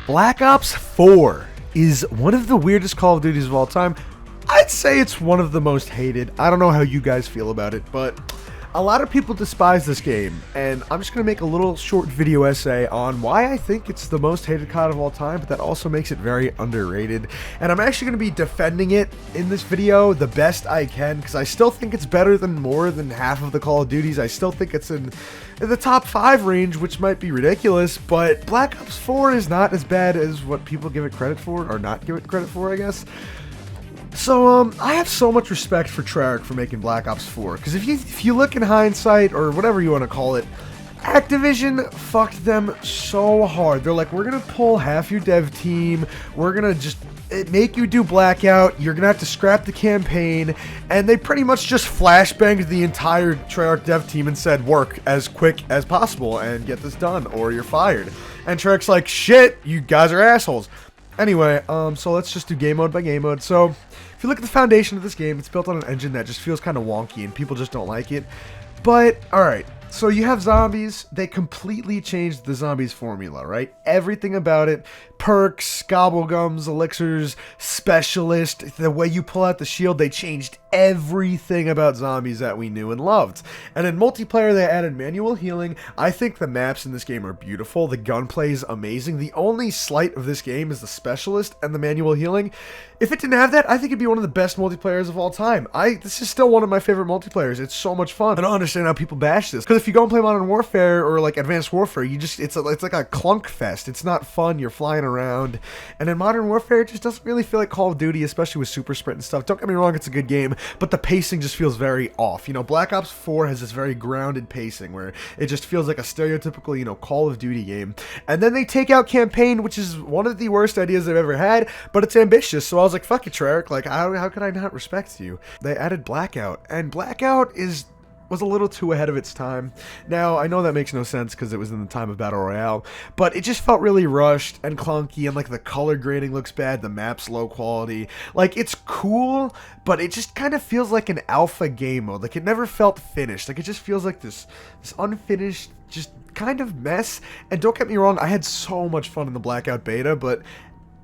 Black Ops 4 is one of the weirdest Call of Duties of all time. I'd say it's one of the most hated. I don't know how you guys feel about it, but a lot of people despise this game, and I'm just going to make a little short video essay on why I think it's the most hated COD of all time, but that also makes it very underrated. And I'm actually going to be defending it in this video the best I can, because I still think it's better than more than half of the Call of Duties. I still think it's in the top 5 range, which might be ridiculous, but Black Ops 4 is not as bad as what people give it credit for, or not give it credit for, I guess. So, I have so much respect for Treyarch for making Black Ops 4, because if you look in hindsight, or whatever you want to call it, Activision fucked them so hard. They're like, we're going to pull half your dev team, we're going to just make you do Blackout, you're going to have to scrap the campaign, and they pretty much just flashbanged the entire Treyarch dev team and said, work as quick as possible and get this done, or you're fired. And Treyarch's like, shit, you guys are assholes. Anyway, so let's just do game mode by game mode. So, if you look at the foundation of this game, it's built on an engine that just feels kind of wonky and people just don't like it. But, alright, so you have zombies. They completely changed the zombies formula, right? Everything about it, perks, gobblegums, elixirs, specialist, the way you pull out the shield, they changed everything about zombies that we knew and loved. And in multiplayer, they added manual healing. I think the maps in this game are beautiful. The gunplay is amazing. The only slight of this game is the specialist and the manual healing. If it didn't have that, I think it'd be one of the best multiplayers of all time. This is still one of my favorite multiplayers. It's so much fun. I don't understand how people bash this. Because if you go and play Modern Warfare or like Advanced Warfare, it's like a clunk fest. It's not fun. You're flying around. And in Modern Warfare, it just doesn't really feel like Call of Duty, especially with super sprint and stuff. Don't get me wrong, it's a good game, but the pacing just feels very off. You know, Black Ops 4 has this very grounded pacing where it just feels like a stereotypical, you know, Call of Duty game. And then they take out campaign, which is one of the worst ideas they've ever had, but it's ambitious. So I was like, fuck it, Treyarch. Like, how could I not respect you? They added Blackout, and Blackout was a little too ahead of its time. Now, I know that makes no sense because it was in the time of Battle Royale, but it just felt really rushed and clunky, and like the color grading looks bad, the map's low quality. Like, it's cool, but it just kind of feels like an alpha game mode. Like, it never felt finished. Like, it just feels like this unfinished, just kind of mess. And don't get me wrong, I had so much fun in the Blackout beta, but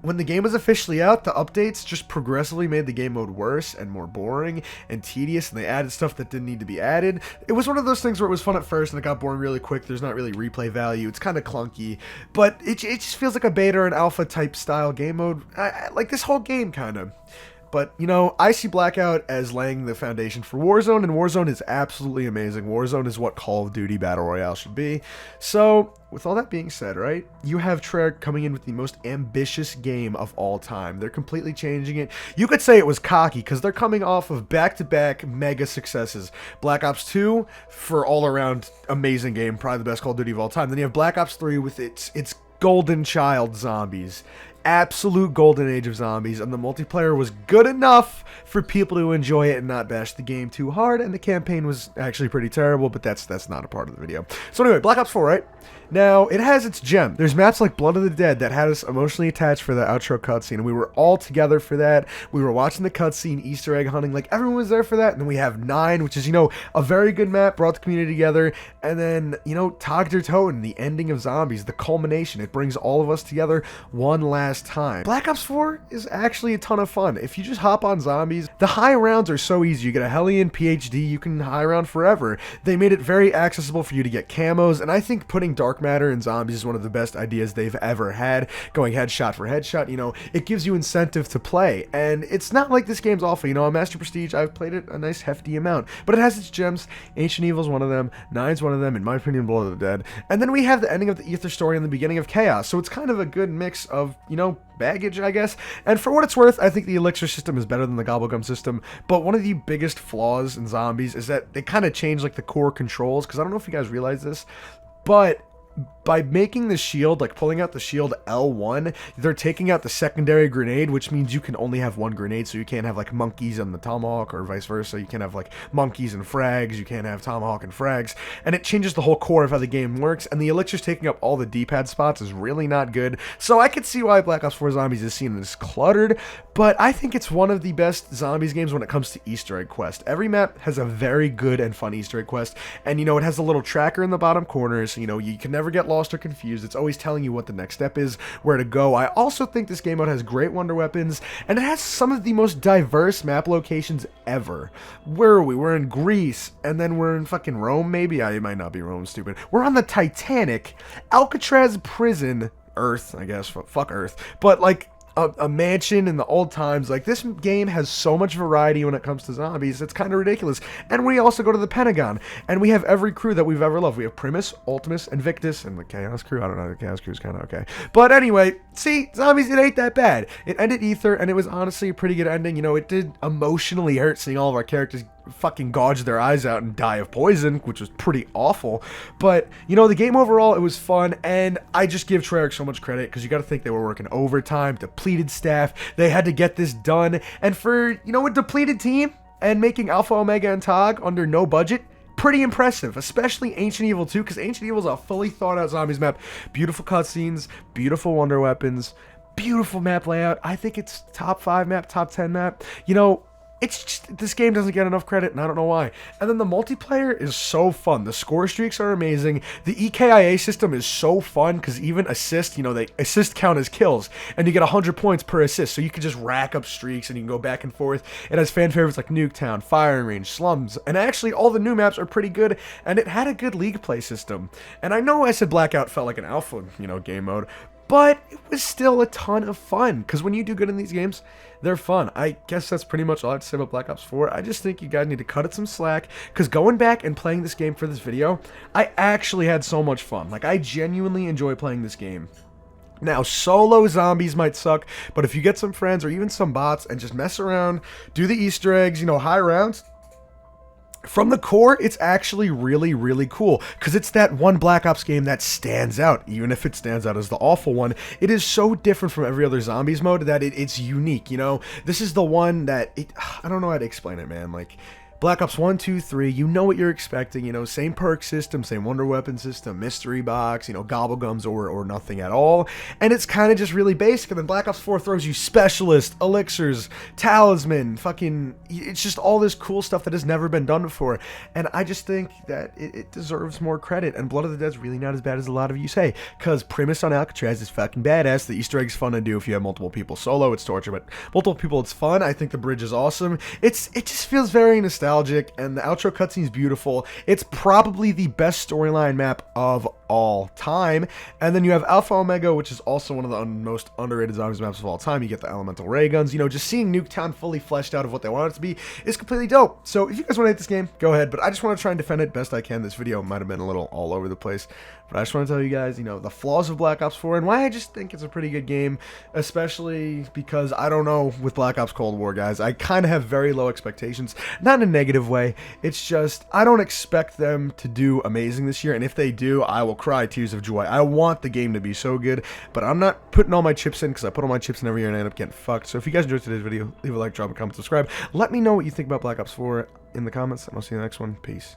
when the game was officially out, the updates just progressively made the game mode worse and more boring and tedious, and they added stuff that didn't need to be added. It was one of those things where it was fun at first and it got boring really quick. There's not really replay value. It's kind of clunky, but it just feels like a beta or an alpha type style game mode. Like this whole game kind of. But, you know, I see Blackout as laying the foundation for Warzone, and Warzone is absolutely amazing. Warzone is what Call of Duty Battle Royale should be. So, with all that being said, right, you have Treyarch coming in with the most ambitious game of all time. They're completely changing it. You could say it was cocky, because they're coming off of back-to-back mega successes. Black Ops 2, for all-around amazing game, probably the best Call of Duty of all time. Then you have Black Ops 3 with its golden child zombies. Absolute golden age of zombies, and the multiplayer was good enough for people to enjoy it and not bash the game too hard, and the campaign was actually pretty terrible, but that's not a part of the video. So anyway, Black Ops 4, right? Now, it has its gem. There's maps like Blood of the Dead that had us emotionally attached for the outro cutscene, and we were all together for that. We were watching the cutscene, Easter egg hunting, like everyone was there for that. And then we have 9, which is, you know, a very good map, brought the community together. And then, you know, Tag der Toten, the ending of Zombies, the culmination. It brings all of us together one last time. Black Ops 4 is actually a ton of fun. If you just hop on Zombies, the high rounds are so easy. You get a Hellion PhD, you can high round forever. They made it very accessible for you to get camos, and I think putting Dark Matter in Zombies is one of the best ideas they've ever had. Going headshot for headshot, you know, it gives you incentive to play, and it's not like this game's awful. You know, on Master Prestige, I've played it a nice hefty amount, but it has its gems. Ancient Evil's one of them, 9's one of them, in my opinion, Blood of the Dead. And then we have the ending of the Ether story and the beginning of Chaos, so it's kind of a good mix of, you know, baggage, I guess. And for what it's worth, I think the elixir system is better than the gobblegum system, but one of the biggest flaws in Zombies is that they kind of change like the core controls, because I don't know if you guys realize this, but by making the shield, like pulling out the shield L1, they're taking out the secondary grenade, which means you can only have one grenade, so you can't have like monkeys on the tomahawk or vice versa. You can't have like monkeys and frags, you can't have tomahawk and frags, and it changes the whole core of how the game works, and the elixir's taking up all the D-pad spots is really not good. So I could see why Black Ops 4 Zombies is seen as cluttered, but I think it's one of the best Zombies games when it comes to Easter egg quest. Every map has a very good and fun Easter egg quest, and you know, it has a little tracker in the bottom corner, so you know, you can never get lost lost or confused. It's always telling you what the next step is, where to go. I also think this game mode has great wonder weapons, and it has some of the most diverse map locations ever. Where are we? We're in Greece, and then we're in fucking Rome, maybe? It might not be Rome, stupid. We're on the Titanic, Alcatraz prison, Earth, I guess. Fuck Earth. But, like, a mansion in the old times. Like, this game has so much variety when it comes to zombies, it's kind of ridiculous. And we also go to the Pentagon, and we have every crew that we've ever loved. We have Primus, Ultimus, Invictus, and the Chaos Crew. I don't know, the Chaos Crew is kind of okay. But anyway, see, zombies, it ain't that bad. It ended Ether, and it was honestly a pretty good ending. You know, it did emotionally hurt seeing all of our characters fucking gouge their eyes out and die of poison, which was pretty awful. But, you know, the game overall, it was fun, and I just give Treyarch so much credit, because you gotta think they were working overtime, depleted staff, they had to get this done, and for, you know, a depleted team, and making Alpha, Omega, and Tog under no budget, pretty impressive, especially Ancient Evil 2, because Ancient Evil is a fully thought out zombies map, beautiful cutscenes, beautiful wonder weapons, beautiful map layout. I think it's top 5 map, top 10 map. You know, it's just, this game doesn't get enough credit, and I don't know why. And then the multiplayer is so fun. The score streaks are amazing. The EKIA system is so fun, because even assist, you know, they assist count as kills, and you get 100 points per assist, so you can just rack up streaks, and you can go back and forth. It has fan favorites like Nuketown, Firing Range, Slums, and actually all the new maps are pretty good, and it had a good league play system. And I know I said Blackout felt like an alpha, you know, game mode, but it was still a ton of fun, because when you do good in these games, they're fun. I guess that's pretty much all I have to say about Black Ops 4. I just think you guys need to cut it some slack, because going back and playing this game for this video, I actually had so much fun. Like, I genuinely enjoy playing this game. Now, solo zombies might suck, but if you get some friends or even some bots and just mess around, do the Easter eggs, you know, high rounds, from the core, it's actually really, really cool, because it's that one Black Ops game that stands out, even if it stands out as the awful one. It is so different from every other zombies mode that it's unique, you know? This is the one that, I don't know how to explain it, man. Like, Black Ops 1, 2, 3, you know what you're expecting, you know, same perk system, same wonder weapon system, mystery box, you know, gobblegums or nothing at all, and it's kind of just really basic. And then Black Ops 4 throws you specialist, elixirs, talisman, fucking, it's just all this cool stuff that has never been done before, and I just think that it deserves more credit, and Blood of the Dead's really not as bad as a lot of you say, because Primus on Alcatraz is fucking badass. The Easter egg's fun to do if you have multiple people. Solo, it's torture, but multiple people, it's fun. I think the bridge is awesome. It just feels very nostalgic, and the outro cutscene is beautiful. It's probably the best storyline map of all time. And then you have Alpha Omega, which is also one of the most underrated zombies maps of all time. You get the elemental ray guns. You know, just seeing Nuketown fully fleshed out of what they want it to be is completely dope. So if you guys want to hate this game, go ahead. But I just want to try and defend it best I can. This video might have been a little all over the place, but I just want to tell you guys, you know, the flaws of Black Ops 4 and why I just think it's a pretty good game, especially because, I don't know, with Black Ops Cold War, guys, I kind of have very low expectations. Not in a negative way. It's just, I don't expect them to do amazing this year, and if they do, I will cry tears of joy. I want the game to be so good, but I'm not putting all my chips in, because I put all my chips in every year and I end up getting fucked. So if you guys enjoyed today's video, leave a like, drop a comment, subscribe. Let me know what you think about Black Ops 4 in the comments, and I'll see you in the next one. Peace.